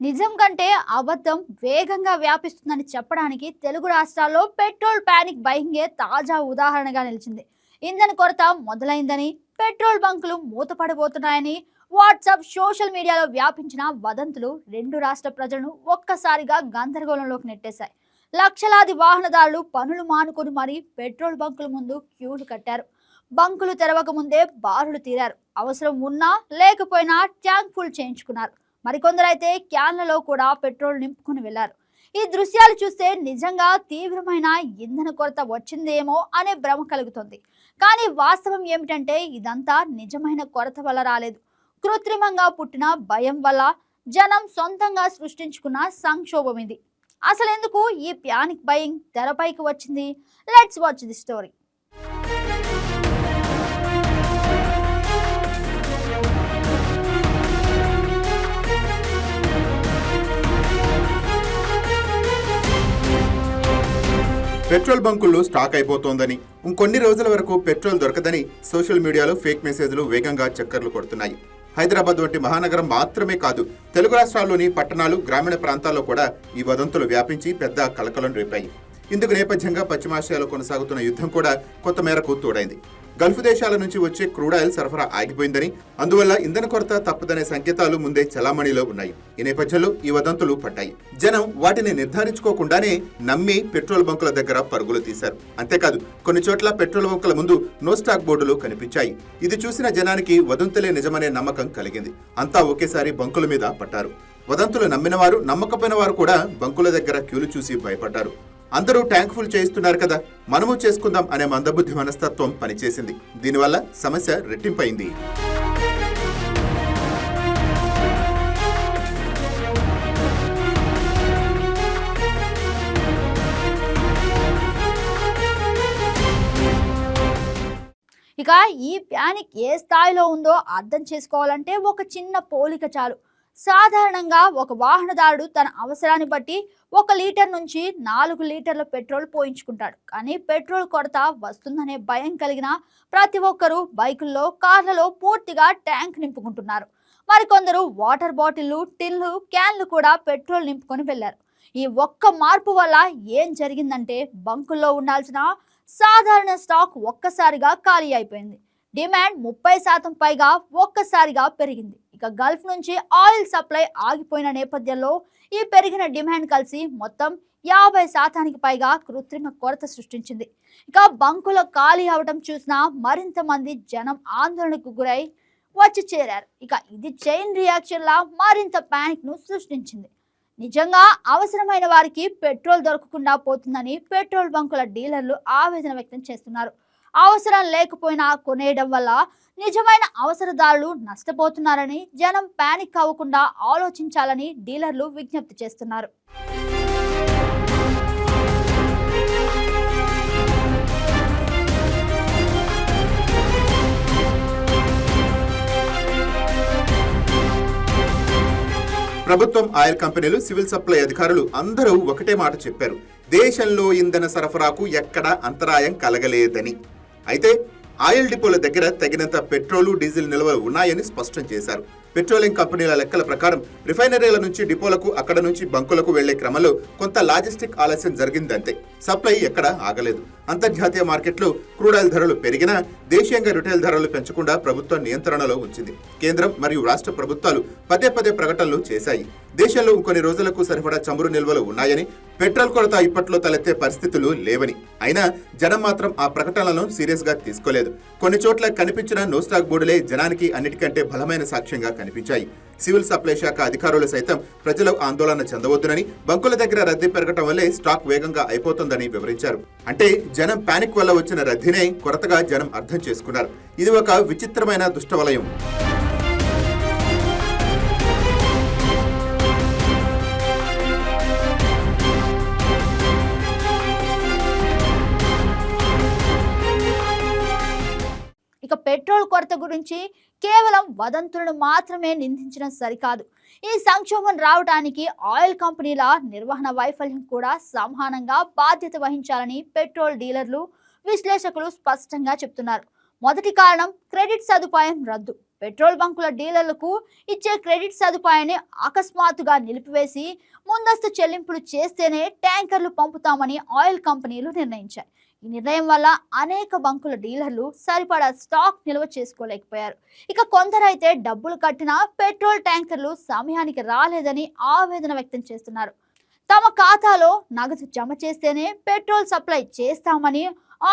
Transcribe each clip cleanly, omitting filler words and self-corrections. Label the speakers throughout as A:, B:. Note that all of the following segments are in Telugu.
A: నిజం కంటే అబద్ధం వేగంగా వ్యాపిస్తుందని చెప్పడానికి తెలుగు రాష్ట్రాల్లో పెట్రోల్ పానిక్ బయింగే తాజా ఉదాహరణగా నిలిచింది. ఇంధన కొరత మొదలైందని, పెట్రోల్ బంకులు మూతపడబోతున్నాయని వాట్సాప్, సోషల్ మీడియాలో వ్యాపించిన వదంతులు రెండు రాష్ట్ర ప్రజలను ఒక్కసారిగా గందరగోళంలోకి నెట్టేశాయి. లక్షలాది వాహనదారులు పనులు మానుకొని మరీ పెట్రోల్ బంకుల ముందు క్యూలు కట్టారు. బంకులు తెరవక ముందే బారులు తీరారు. అవసరం ఉన్నా లేకపోయినా ట్యాంక్ ఫుల్ చేయించుకున్నారు. మరికొందరైతే క్యాన్లలో కూడా పెట్రోల్ నింపుకుని వెళ్లారు. ఈ దృశ్యాలు చూస్తే నిజంగా తీవ్రమైన ఇంధన కొరత వచ్చిందేమో అనే భ్రమ కలుగుతుంది. కానీ వాస్తవం ఏమిటంటే ఇదంతా నిజమైన కొరత వల్ల రాలేదు. కృత్రిమంగా పుట్టిన భయం వల్ల జనం సొంతంగా సృష్టించుకున్న సంక్షోభం ఇది. అసలెందుకు ఈ ప్యానిక్ బయింగ్ తెరపైకి వచ్చింది? Let's watch the story.
B: Petrol బంకుల్లో స్టాక్ అయిపోతోందని, ఇంకొన్ని రోజుల వరకు పెట్రోల్ దొరకదని సోషల్ మీడియాలో ఫేక్ మెసేజ్లు వేగంగా చక్కర్లు కొడుతున్నాయి. హైదరాబాద్ వంటి మహానగరం మాత్రమే కాదు, తెలుగు రాష్ట్రాల్లోని పట్టణాలు, గ్రామీణ ప్రాంతాల్లో కూడా ఈ వదంతులు వ్యాపించి పెద్ద కలకలం రేపాయి. ఇందుకు నేపథ్యంగా పశ్చిమాసియాలో కొనసాగుతున్న యుద్ధం కూడా కొంత మేరకు తోడైంది. గల్ఫ్ దేశాల నుంచి వచ్చే క్రూడ్ ఆయిల్ సరఫరా ఆగిపోయిందని, అందువల్ల ఇంధన కొరత తప్పదనే సంకేతాలు ముందే చలామణిలో ఉన్నాయి. ఈ నేపథ్యంలో ఈ వదంతులు పట్టాయి. జనం వాటిని నిర్ధారించుకోకుండానే నమ్మి పెట్రోల్ బంకుల దగ్గర పరుగులు తీశారు. అంతేకాదు, కొన్ని చోట్ల పెట్రోల్ బంకుల ముందు నో స్టాక్ బోర్డులు కనిపించాయి. ఇది చూసిన జనానికి వదంతులే నిజమనే నమ్మకం కలిగింది. అంతా ఒకేసారి బంకుల మీద పట్టారు. వదంతులు నమ్మిన వారు, నమ్మకపోయిన వారు కూడా బంకుల దగ్గర క్యూలు చూసి భయపడ్డారు. అందరూ ట్యాంక్ ఫుల్ చేయిస్తున్నారు కదా, మనము చేసుకుందాం అనే మందబుద్ధి మనస్తత్వం పనిచేసింది. దీనివల్ల సమస్య రెట్టింపైంది.
A: ఇక ఈ ప్యానిక్ ఏ స్థాయిలో ఉందో అర్థం చేసుకోవాలంటే ఒక చిన్న పోలిక చాలు. సాధారణంగా ఒక వాహనదారుడు తన అవసరాన్ని బట్టి 1 లీటర్ నుంచి 4 లీటర్ల పెట్రోల్ పోయించుకుంటాడు. కానీ పెట్రోల్ కొరత వస్తుందనే భయం కలిగిన ప్రతి ఒక్కరూ బైకుల్లో, కార్లలో పూర్తిగా ట్యాంక్ నింపుకుంటున్నారు. మరికొందరు వాటర్ బాటిళ్లు, టిన్లు, క్యాన్లు కూడా పెట్రోల్ నింపుకొని వెళ్లారు. ఈ ఒక్క మార్పు వల్ల ఏం జరిగిందంటే బంకుల్లో ఉండాల్సిన సాధారణ స్టాక్ ఒక్కసారిగా ఖాళీ అయిపోయింది. డిమాండ్ 30% పైగా ఒక్కసారిగా పెరిగింది. ఇక గల్ఫ్ నుంచి ఆయిల్ సప్లై ఆగిపోయిన నేపథ్యంలో ఈ పెరిగిన డిమాండ్ కలిసి మొత్తం 50% పైగా కృత్రిమ కొరత సృష్టించింది. ఇక బంకుల ఖాళీ అవడం చూసిన మరింత మంది జనం ఆందోళనకు గురై వచ్చి చేరారు. ఇక ఇది చైన్ రియాక్షన్ లా మరింత ప్యానిక్ ను సృష్టించింది. నిజంగా అవసరమైన వారికి పెట్రోల్ దొరకకుండా పోతుందని పెట్రోల్ బంకుల డీలర్లు ఆవేదన వ్యక్తం చేస్తున్నారు. అవసరం లేకపోయినా కొనేయడం వల్ల నిజమైన అవసరదారులు నష్టపోతున్నారని, జనం ప్యానిక్ అవ్వకుండా ఆలోచించాలని డీలర్లు విజ్ఞప్తి చేస్తున్నారు.
B: ప్రభుత్వం, ఆయిల్ కంపెనీలు, సివిల్ సప్లై అధికారులు అందరూ ఒకటే మాట చెప్పారు: దేశంలో ఇంధన సరఫరాకు ఎక్కడా అంతరాయం కలగలేదని. అయితే ఆయిల్ డిపోల దగ్గర తగినంత పెట్రోలు, డీజిల్ నిల్వలు ఉన్నాయని స్పష్టం చేశారు. పెట్రోలియం కంపెనీల లెక్కల ప్రకారం రిఫైనరీల నుంచి డిపోలకు, అక్కడ నుంచి బంకులకు వెళ్లే క్రమంలో కొంత లాజిస్టిక్ ఆలస్యం జరిగిందంతే. సప్లై ఎక్కడా ఆగలేదు. అంతర్జాతీయ మార్కెట్లో క్రూడ్ ఆయిల్ ధరలు పెరిగినా దేశీయంగా రిటైల్ ధరలు పెంచకుండా ప్రభుత్వం నియంత్రణలో ఉంచింది. కేంద్రం మరియు రాష్ట్ర ప్రభుత్వాలు పదే ప్రకటనలు చేశాయి. దేశంలో ఇంకొన్ని రోజులకు సరిపడా చమురు నిల్వలు ఉన్నాయని, పెట్రోల్ కొరత ఇప్పట్లో తలెత్తే పరిస్థితులు లేవని. అయినా జనం మాత్రం ఆ ప్రకటనలను సీరియస్ గా తీసుకోలేదు. కొన్ని చోట్ల కనిపించిన నో స్టాక్ బోర్డులే జనానికి అన్నిటికంటే బలమైన సాక్ష్యంగా కనిపించాయి. సివిల్ సప్లై శాఖ అధికారులు సైతం ప్రజలు ఆందోళన చెందవద్దునని, బంకుల దగ్గర రద్దీ పెరగటం వల్లే స్టాక్ వేగంగా అయిపోతుందని వివరించారు. అంటే జనం పానిక్ వల్ల వచ్చిన రద్దీనే కొరతగా జనం అర్థం చేసుకున్నారు. ఇది ఒక విచిత్రమైన దుష్టవలయం.
A: ఇక పెట్రోల్ కొరత గురించి కేవలం వదంతులను మాత్రమే నిందించడం సరికాదు. ఈ సంక్షోభం రావడానికి ఆయిల్ కంపెనీల నిర్వహణ వైఫల్యం కూడా సమానంగా బాధ్యత వహించాలని పెట్రోల్ డీలర్లు, విశ్లేషకులు స్పష్టంగా చెప్తున్నారు. మొదటి కారణం క్రెడిట్ సదుపాయం రద్దు. పెట్రోల్ బంకుల డీలర్లకు ఇచ్చే క్రెడిట్ సదుపాయాన్ని అకస్మాత్తుగా నిలిపివేసి ముందస్తు చెల్లింపులు చేస్తేనే ట్యాంకర్లు పంపుతామని ఆయిల్ కంపెనీలు నిర్ణయించాయి. ఈ నిర్ణయం వల్ల అనేక బంకుల డీలర్లు సరిపడా స్టాక్ నిల్వ చేసుకోలేకపోయారు. ఇక కొందరైతే డబ్బులు కట్టిన పెట్రోల్ ట్యాంకర్లు సమయానికి రాలేదని ఆవేదన వ్యక్తం చేస్తున్నారు. తమ ఖాతాలో నగదు జమ చేస్తేనే పెట్రోల్ సప్లై చేస్తామని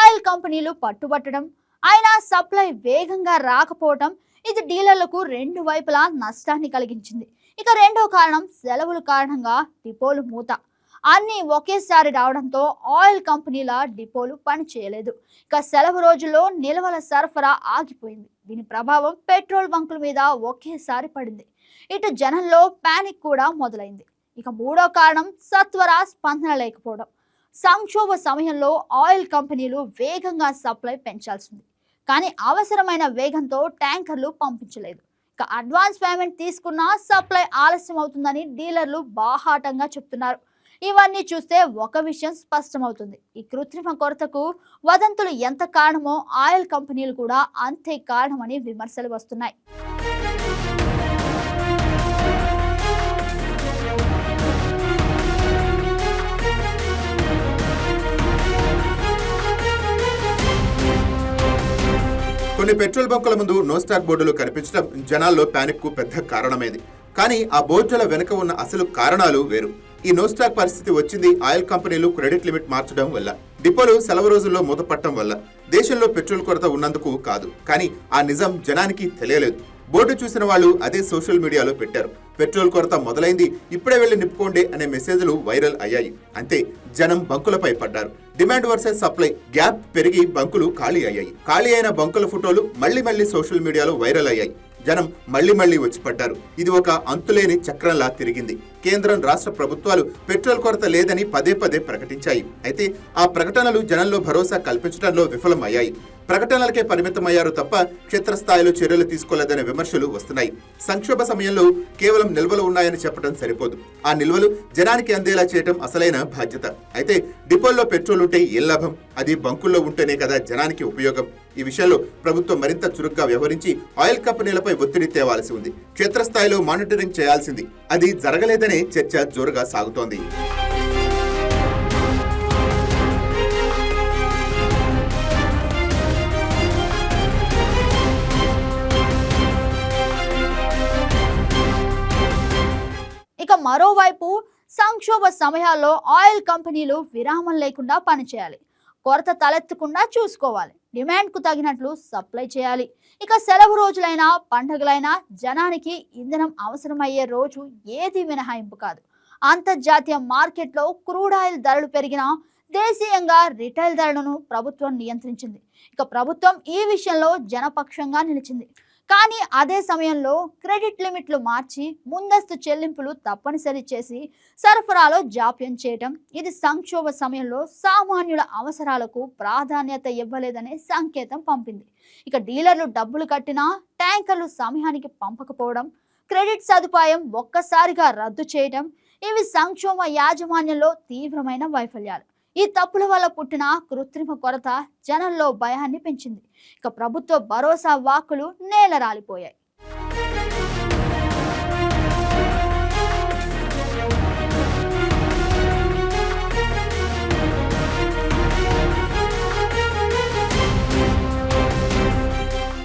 A: ఆయిల్ కంపెనీలు పట్టుబట్టడం, అయినా సప్లై వేగంగా రాకపోవడం ఇది డీలర్లకు రెండు వైపులా నష్టాన్ని కలిగించింది. ఇక రెండో కారణం సెలవుల కారణంగా డిపోలు మూత. అన్నీ ఒకేసారి రావడంతో ఆయిల్ కంపెనీల డిపోలు పనిచేయలేదు. ఇక సెలవు రోజుల్లో నిల్వల సరఫరా ఆగిపోయింది. దీని ప్రభావం పెట్రోల్ బంకుల మీద ఒకేసారి పడింది. ఇటు జనంలో పానిక్ కూడా మొదలైంది. ఇక మూడో కారణం సత్వర స్పందన లేకపోవడం. సంక్షోభ సమయంలో ఆయిల్ కంపెనీలు వేగంగా సప్లై పెంచాల్సింది, కానీ అవసరమైన వేగంతో ట్యాంకర్లు పంపించలేదు. ఇక అడ్వాన్స్ పేమెంట్ తీసుకున్నా సప్లై ఆలస్యం అవుతుందని డీలర్లు బాహాటంగా చెప్తున్నారు. ఇవన్నీ చూస్తే ఒక విషయం స్పష్టమవుతుంది: ఈ కృత్రిమ కొరతకు వదంతులు ఎంత కారణమో ఆయిల్ కంపెనీలు కూడా అంతే కారణమని విమర్శలు వస్తున్నాయి.
B: కొన్ని పెట్రోల్ బంకుల ముందు నో స్టాక్ బోర్డులు కనిపించడం జనాల్లో ప్యానిక్ కు పెద్ద కారణమైంది. కానీ ఆ బోర్డుల వెనుక ఉన్న అసలు కారణాలు వేరు. ఈ నో స్టాక్ పరిస్థితి వచ్చింది ఆయిల్ కంపెనీలు క్రెడిట్ లిమిట్ మార్చడం వల్ల, డిపోలు సెలవు రోజుల్లో మూతపట్టడం వల్ల. దేశంలో పెట్రోల్ కొరత ఉన్నందుకు కాదు. కానీ ఆ నిజం జనానికి తెలియలేదు. బోర్డు చూసిన వాళ్ళు అదే సోషల్ మీడియాలో పెట్టారు. పెట్రోల్ కొరత మొదలైంది, ఇప్పుడే వెళ్లి నింపుకోండి అనే మెసేజ్లు వైరల్ అయ్యాయి. అంతే, జనం బంకులపై పడ్డారు. డిమాండ్ వర్సెస్ సప్లై గ్యాప్ పెరిగి బంకులు ఖాళీ అయ్యాయి. ఖాళీ అయిన బంకుల ఫోటోలు మళ్లీ సోషల్ మీడియాలో వైరల్ అయ్యాయి. జనం మళ్లీ వచ్చి పడ్డారు. ఇది ఒక అంతులేని చక్రంలా తిరిగింది. కేంద్రం, రాష్ట్ర ప్రభుత్వాలు పెట్రోల్ కొరత లేదని పదే ప్రకటించాయి. అయితే ఆ ప్రకటనలు జనంలో భరోసా కల్పించడంలో విఫలం అయ్యాయి. ప్రకటనలకే పరిమితమయ్యారు తప్ప క్షేత్రస్థాయిలో చర్యలు తీసుకోలేదనే విమర్శలు వస్తున్నాయి. సంక్షోభ సమయంలో కేవలం నిల్వలు ఉన్నాయని చెప్పడం సరిపోదు. ఆ నిల్వలు జనానికి అందేలా చేయడం అసలైన బాధ్యత. అయితే డిపోల్లో పెట్రోల్ ఉంటే ఏం లాభం? అది బంకుల్లో ఉంటేనే కదా జనానికి ఉపయోగం. ఈ విషయంలో ప్రభుత్వం మరింత చురుగ్గా వ్యవహరించి ఆయిల్ కంపెనీలపై ఒత్తిడి తేవాల్సి ఉంది. క్షేత్రస్థాయిలో మానిటరింగ్ చేయాల్సింది. అది జరగలేదనే చర్చ జోరుగా సాగుతోంది.
A: ఇక మరోవైపు సంక్షోభ సమయాల్లో ఆయిల్ కంపెనీలు విరామం లేకుండా పనిచేయాలి. కొరత తలెత్తకుండా చూసుకోవాలి. డిమాండ్కు తగినట్లు సప్లై చేయాలి. ఇక సెలవు రోజులైనా పండుగలైనా జనానికి ఇంధనం అవసరమయ్యే రోజు ఏది మినహాయింపు కాదు. అంతర్జాతీయ మార్కెట్లో క్రూడ్ ఆయిల్ ధరలు పెరిగినా దేశీయంగా రిటైల్ ధరలను ప్రభుత్వం నియంత్రించింది. ఇక ప్రభుత్వం ఈ విషయంలో జనపక్షంగా నిలిచింది. కానీ అదే సమయంలో క్రెడిట్ లిమిట్లు మార్చి ముందస్తు చెల్లింపులు తప్పనిసరి చేసి సరఫరాలో జాప్యం చేయటం ఇది సంక్షోభ సమయంలో సామాన్యుల అవసరాలకు ప్రాధాన్యత ఇవ్వలేదనే సంకేతం పంపింది. ఇక డీలర్లు డబ్బులు కట్టినా ట్యాంకర్లు సమయానికి పంపకపోవడం, క్రెడిట్ సదుపాయం ఒక్కసారిగా రద్దు చేయడం ఇవి సంక్షోభ యాజమాన్యంలో తీవ్రమైన వైఫల్యాలు. ఈ తప్పుల వల్ల పుట్టిన కృత్రిమ కొరత జనంలో భయాన్ని పెంచింది. ఇక ప్రభుత్వ భరోసా వాక్కులు నేలరాలిపోయాయి.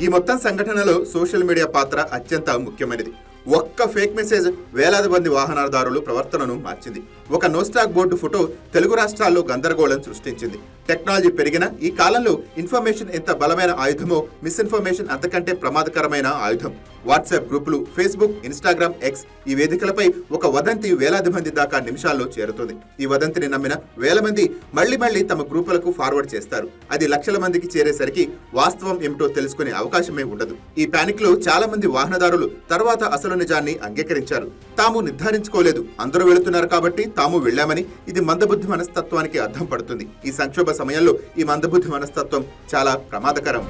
B: ఈ మొత్తం సంఘటనలో సోషల్ మీడియా పాత్ర అత్యంత ముఖ్యమైనది. ఒక్క ఫేక్ మెసేజ్ వేలాది మంది వాహనదారుల ప్రవర్తనను మార్చింది. ఒక నోస్టాక్ బోర్డు ఫోటో తెలుగు రాష్ట్రాల్లో గందరగోళం సృష్టించింది. టెక్నాలజీ పెరిగిన ఈ కాలంలో ఇన్ఫర్మేషన్ ఎంత బలమైన ఆయుధమో మిస్ఇన్ఫర్మేషన్ అంతకంటే ప్రమాదకరమైన ఆయుధం. వాట్సాప్ గ్రూపులు, ఫేస్బుక్, ఇన్స్టాగ్రామ్, ఎక్స్ ఈ వేదికలపై ఒక వదంతి వేలాది మంది దాకా నిమిషాల్లో చేరుతుంది. ఈ వదంతిని నమ్మిన వేల మంది మళ్లీ తమ గ్రూపులకు ఫార్వర్డ్ చేస్తారు. అది లక్షల మందికి చేరేసరికి వాస్తవం ఏమిటో తెలుసుకునే అవకాశమే ఉండదు. ఈ పానిక్ లో చాలా మంది వాహనదారులు తర్వాత అసలు నిజాన్ని అంగీకరించారు. తాము నిర్ధారించుకోలేదు, అందరూ వెళుతున్నారు కాబట్టి తాము వెళ్లామని. ఇది మందబుద్ధి మనస్తత్వానికి అర్థం పడుతుంది. ఈ సంక్షోభ సమయంలో ఈ మందబుద్ధి మనస్తత్వం చాలా ప్రమాదకరం.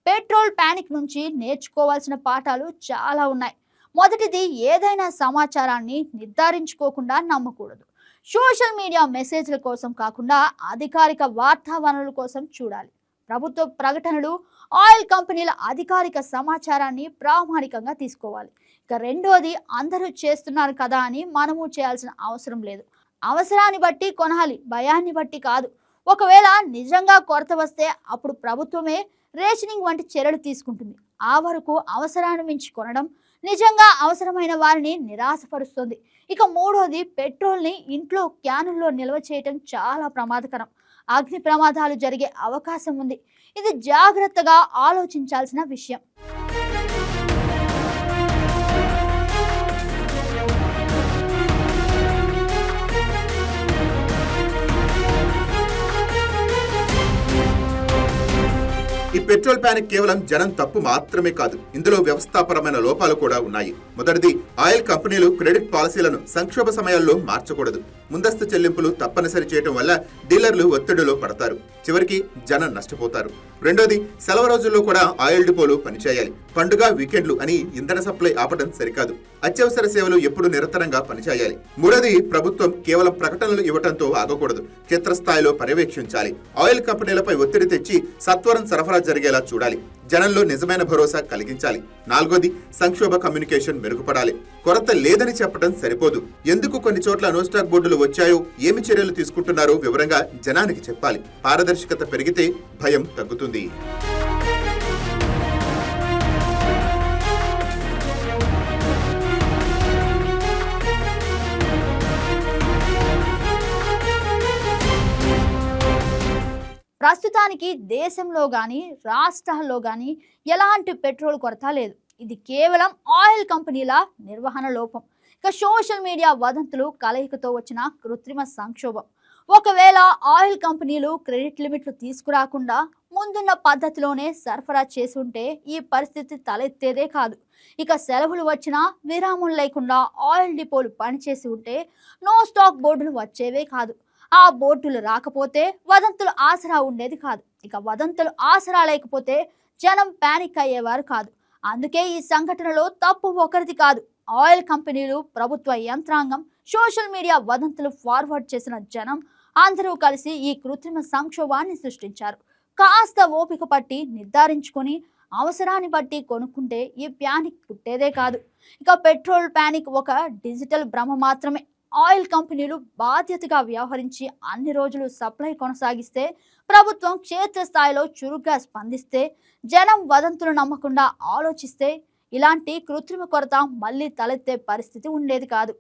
A: పెట్రోల్ పానిక్ నుంచి నేర్చుకోవాల్సిన పాఠాలు చాలా ఉన్నాయి. మొదటిది, ఏదైనా సమాచారాన్ని నిర్ధారించుకోకుండా నమ్మకూడదు. సోషల్ మీడియా మెసేజ్ల కోసం కాకుండా అధికారిక వార్తా వనరుల కోసం చూడాలి. ప్రభుత్వ ప్రకటనలు, ఆయిల్ కంపెనీల అధికారిక సమాచారాన్ని ప్రామాణికంగా తీసుకోవాలి. ఇక రెండోది, అందరూ చేస్తున్నారు కదా అని మనము చేయాల్సిన అవసరం లేదు. అవసరాన్ని బట్టి కొనాలి, భయాన్ని బట్టి కాదు. ఒకవేళ నిజంగా కొరత వస్తే అప్పుడు ప్రభుత్వమే రేషనింగ్ వంటి చర్యలు తీసుకుంటుంది. ఆ వరకు అవసరాన్ని మించి కొనడం నిజంగా అవసరమైన వారిని నిరాశపరుస్తుంది. ఇక మూడోది, పెట్రోల్ని ఇంట్లో క్యానుల్లో నిల్వ చేయటం చాలా ప్రమాదకరం. అగ్ని ప్రమాదాలు జరిగే అవకాశం ఉంది. ఇది జాగ్రత్తగా ఆలోచించాల్సిన విషయం.
B: ఈ పెట్రోల్ ప్యానిక్ కేవలం జనం తప్పు మాత్రమే కాదు, ఇందులో వ్యవస్థాపరమైన లోపాలు కూడా ఉన్నాయి. మొదటిది, ఆయిల్ కంపెనీలు క్రెడిట్ పాలసీలను సంక్షోభ సమయాల్లో మార్చకూడదు. ముందస్తు చెల్లింపులు తప్పనిసరి చేయడం వల్ల డీలర్లు ఒత్తిడిలో పడతారు, చివరికి జనం నష్టపోతారు. రెండోది, సెలవు రోజుల్లో కూడా ఆయిల్ డిపోలు పనిచేయాలి. పండుగ, వీకెండ్లు అని ఇంధన సప్లై ఆపడం సరికాదు. అత్యవసర సేవలు ఎప్పుడు నిరంతరంగా పనిచేయాలి. మూడోది, ప్రభుత్వం కేవలం ప్రకటనలు ఇవ్వడంతో ఆగకూడదు, క్షేత్రస్థాయిలో పర్యవేక్షించాలి. ఆయిల్ కంపెనీలపై ఒత్తిడి తెచ్చి సత్వరం సరఫరా జరిగేలా చూడాలి. జనంలో నిజమైన భరోసా కలిగించాలి. నాలుగోది, సంక్షోభ కమ్యూనికేషన్ మెరుగుపడాలి. కొరత లేదని చెప్పడం సరిపోదు. ఎందుకు కొన్ని చోట్ల నో స్టాక్ బోర్డులు వచ్చాయో, ఏమి చర్యలు తీసుకుంటున్నారో వివరంగా జనానికి చెప్పాలి. పారదర్శకత పెరిగితే భయం తగ్గుతుంది.
A: ప్రస్తుతానికి దేశంలో కానీ రాష్ట్రాల్లో కానీ ఎలాంటి పెట్రోల్ కొరత లేదు. ఇది కేవలం ఆయిల్ కంపెనీల నిర్వహణ లోపం. ఇక సోషల్ మీడియా వదంతులు కలయికతో వచ్చిన కృత్రిమ సంక్షోభం. ఒకవేళ ఆయిల్ కంపెనీలు క్రెడిట్ లిమిట్లు తీసుకురాకుండా ముందున్న పద్ధతిలోనే సరఫరా చేసి ఉంటే ఈ పరిస్థితి తలెత్తేదే కాదు. ఇక సెలవులు వచ్చినా విరామం లేకుండా ఆయిల్ డిపోలు పనిచేసి ఉంటే నో స్టాక్ బోర్డులు వచ్చేవే కాదు. ఆ బోర్డులు రాకపోతే వదంతులు ఆసరా ఉండేది కాదు. ఇక వదంతులు ఆసరా లేకపోతే జనం పానిక్ అయ్యేవారు కాదు. అందుకే ఈ సంఘటనలో తప్పు ఒకరిది కాదు. ఆయిల్ కంపెనీలు, ప్రభుత్వ యంత్రాంగం, సోషల్ మీడియా వదంతులు ఫార్వర్డ్ చేసిన జనం అందరూ కలిసి ఈ కృత్రిమ సంక్షోభాన్ని సృష్టించారు. కాస్త ఓపిక పట్టి నిర్ధారించుకొని అవసరాన్ని బట్టి కొనుక్కుంటే ఈ ప్యానిక్ పుట్టేదే కాదు. ఇక పెట్రోల్ ప్యానిక్ ఒక డిజిటల్ భ్రమ మాత్రమే. ఆయిల్ కంపెనీలు బాధ్యతగా వ్యవహరించి అన్ని రోజులు సప్లై కొనసాగిస్తే, ప్రభుత్వం క్షేత్రస్థాయిలో చురుగ్గా స్పందిస్తే, జనం వదంతులు నమ్మకుండా ఆలోచిస్తే ఇలాంటి కృత్రిమ కొరత మళ్ళీ తలెత్తే పరిస్థితి ఉండేది కాదు.